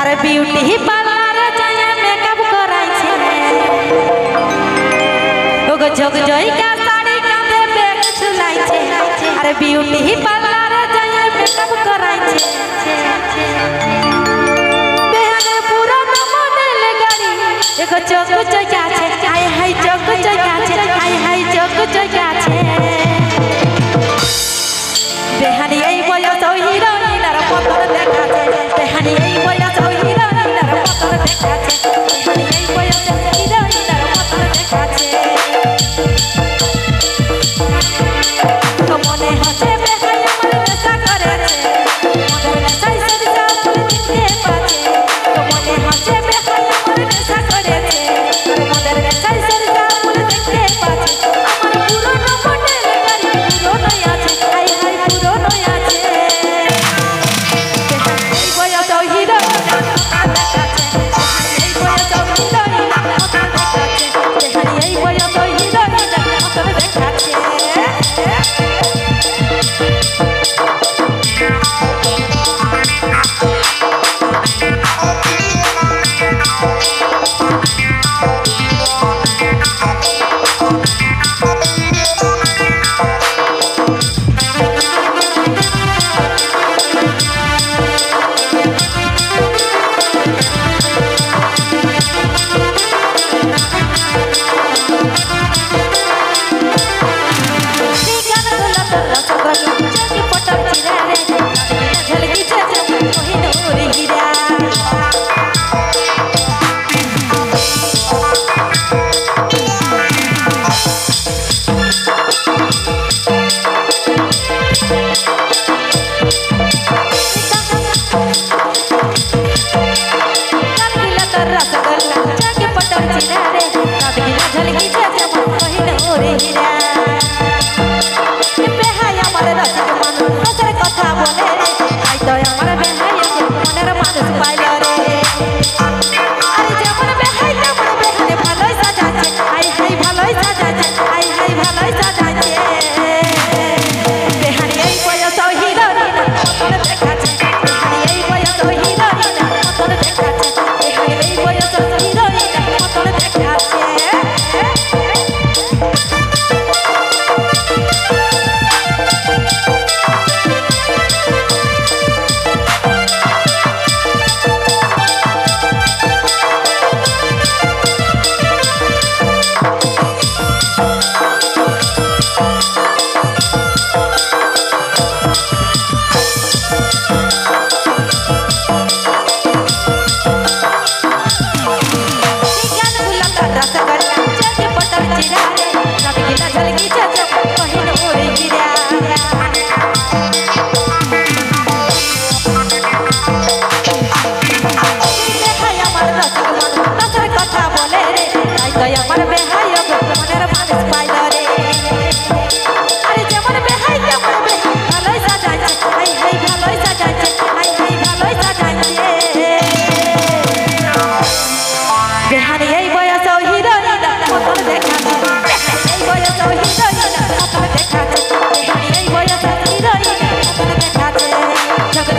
अरे beauty parlour जाए makeup कराई छे ओगो जग जई का साड़ी कांधे बैग झुलाई छे अरे ब्यूटी पार्लर जाए मेकअप कराई छे बेहने पूरा मॉडल गाड़ी एगो चौक जगह छे हाय हाय चौक जगह छे हाय हाय चौक जगह छे बेहने এই বয়স হিরোইন আর পতন দেখা छे बेहने এই বয়স হিরোইন আর পতন দেখা छे बेहने এই বয়স হিরোইন আর পতন দেখা छे তো মনে হচ্ছে বেহাই আমার নেশা করেছে মনের নেশায় সরিষা ফুল দিতে পাচ্ছে তো মনে হচ্ছে বেহাই আমার নেশা করেছে আর মনের নেশায় সরিষা ফুল দিতে পাচ্ছে আমার পুরনো মনের গাড়ি পুরনো আছে হাই হাই পুরনো আছে এই বয়স হিরোইন দেখাচ্ছে এই বয়স হিরোইন দেখাচ্ছে এই বয়স হিরোইন দেখাচ্ছে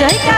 जय